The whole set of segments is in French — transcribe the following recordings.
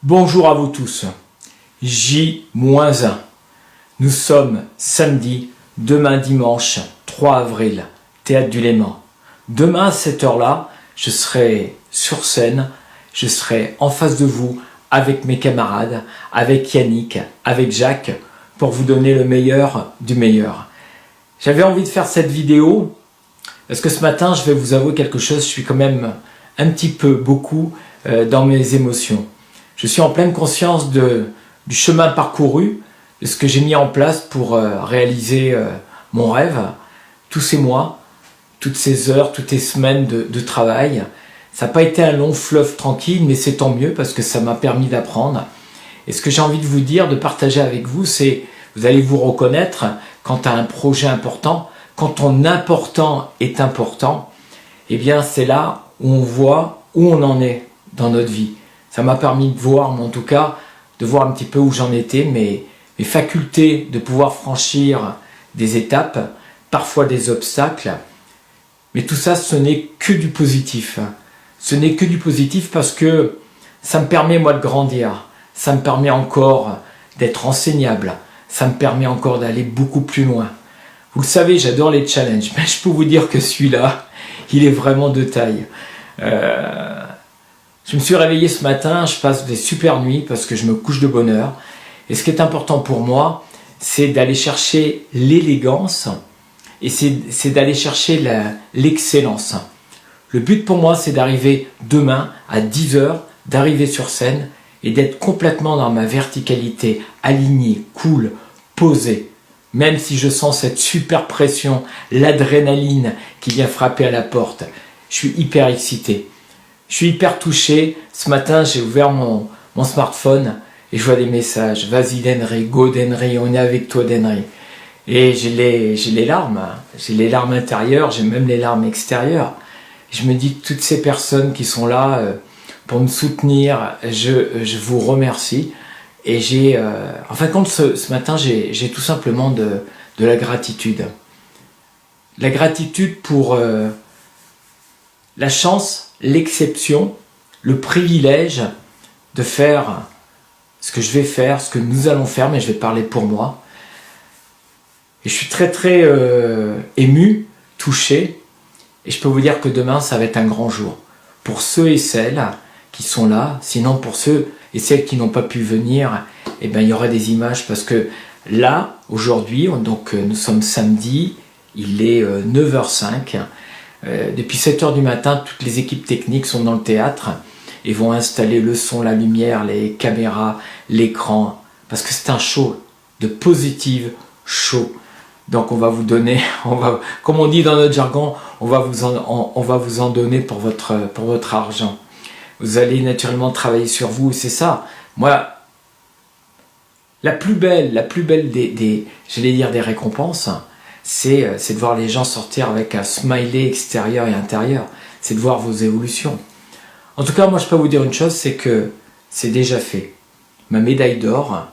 Bonjour à vous tous, J-1. Nous sommes samedi, demain dimanche 3 avril, Théâtre du Léman. Demain à cette heure-là, je serai sur scène, je serai en face de vous avec mes camarades, avec Yannick, avec Jacques, pour vous donner le meilleur du meilleur. J'avais envie de faire cette vidéo, parce que ce matin, je vais vous avouer quelque chose, je suis quand même un petit peu, beaucoup dans mes émotions. Je suis en pleine conscience du chemin parcouru, de ce que j'ai mis en place pour réaliser mon rêve, tous ces mois, toutes ces heures, toutes ces semaines de travail. Ça n'a pas été un long fleuve tranquille, mais c'est tant mieux parce que ça m'a permis d'apprendre. Et ce que j'ai envie de vous dire, de partager avec vous, c'est, vous allez vous reconnaître quand tu as un projet important, quand ton important est important, eh bien c'est là où on voit où on en est dans notre vie. Ça m'a permis de voir, mais en tout cas, de voir un petit peu où j'en étais, mes facultés de pouvoir franchir des étapes, parfois des obstacles. Mais tout ça, ce n'est que du positif. Ce n'est que du positif parce que ça me permet, moi, de grandir. Ça me permet encore d'être enseignable. Ça me permet encore d'aller beaucoup plus loin. Vous le savez, j'adore les challenges, mais je peux vous dire que celui-là, il est vraiment de taille. Je me suis réveillé ce matin, je passe des super nuits parce que je me couche de bonne heure. Et ce qui est important pour moi, c'est d'aller chercher l'élégance et c'est d'aller chercher l'excellence. Le but pour moi, c'est d'arriver demain à 10 h, d'arriver sur scène et d'être complètement dans ma verticalité, aligné, cool, posé. Même si je sens cette super pression, l'adrénaline qui vient frapper à la porte, je suis hyper excité. Je suis hyper touché. Ce matin, j'ai ouvert mon smartphone et je vois des messages. Vas-y Denry, go Denry, on est avec toi Denry. Et j'ai les larmes. J'ai les larmes intérieures, j'ai même les larmes extérieures. Et je me dis que toutes ces personnes qui sont là pour me soutenir, je vous remercie. Et en fin de compte, ce matin, j'ai tout simplement de la gratitude. La gratitude pour la chance, l'exception, le privilège de faire ce que je vais faire, ce que nous allons faire, mais je vais parler pour moi. Et je suis très très ému, touché, et je peux vous dire que demain, ça va être un grand jour. Pour ceux et celles qui sont là, sinon pour ceux et celles qui n'ont pas pu venir, eh ben, il y aura des images, parce que là, aujourd'hui, donc nous sommes samedi, il est 9h05, depuis 7 h du matin, toutes les équipes techniques sont dans le théâtre et vont installer le son, la lumière, les caméras, l'écran, parce que c'est un show de positive show. Donc on va vous donner, comme on dit dans notre jargon, on va vous en donner pour votre argent. Vous allez naturellement travailler sur vous, c'est ça. Moi, la plus belle j'allais dire des récompenses, c'est de voir les gens sortir avec un smiley extérieur et intérieur. C'est de voir vos évolutions. En tout cas, moi, je peux vous dire une chose, c'est que c'est déjà fait. Ma médaille d'or,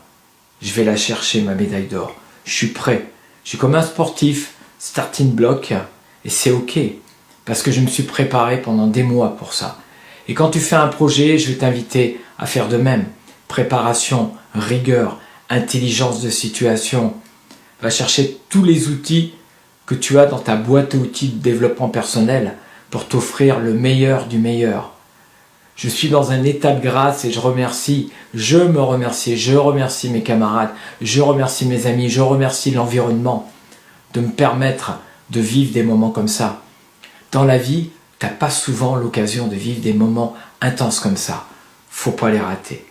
je vais la chercher, ma médaille d'or. Je suis prêt. Je suis comme un sportif, starting block, et c'est OK. Parce que je me suis préparé pendant des mois pour ça. Et quand tu fais un projet, je vais t'inviter à faire de même. Préparation, rigueur, intelligence de situation. Va chercher tous les outils que tu as dans ta boîte à outils de développement personnel pour t'offrir le meilleur du meilleur. Je suis dans un état de grâce et je me remercie mes camarades, je remercie mes amis, je remercie l'environnement de me permettre de vivre des moments comme ça. Dans la vie, tu n'as pas souvent l'occasion de vivre des moments intenses comme ça. Faut pas les rater.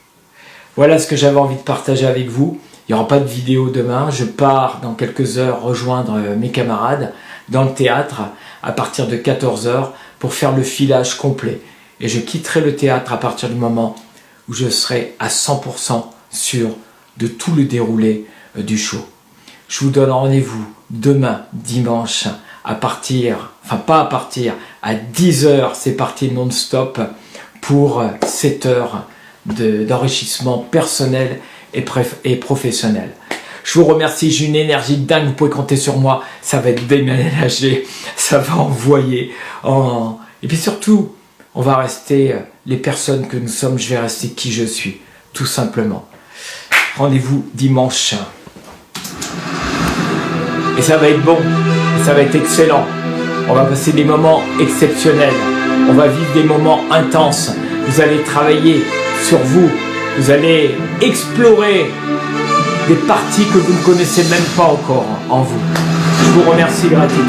Voilà ce que j'avais envie de partager avec vous. Il n'y aura pas de vidéo demain. Je pars dans quelques heures rejoindre mes camarades dans le théâtre à partir de 14 h pour faire le filage complet. Et je quitterai le théâtre à partir du moment où je serai à 100% sûr de tout le déroulé du show. Je vous donne rendez-vous demain, dimanche, à 10 h, c'est parti non-stop pour 7 heures d'enrichissement personnel et professionnel. Je vous remercie, j'ai une énergie dingue, vous pouvez compter sur moi, ça va être déménagé, ça va envoyer. Et puis surtout, on va rester les personnes que nous sommes, je vais rester qui je suis. tout simplement. Rendez-vous dimanche. Et ça va être bon, et ça va être excellent. On va passer des moments exceptionnels. On va vivre des moments intenses. Vous allez travailler sur vous. Vous allez explorer des parties que vous ne connaissez même pas encore en vous. Je vous remercie, gratitude.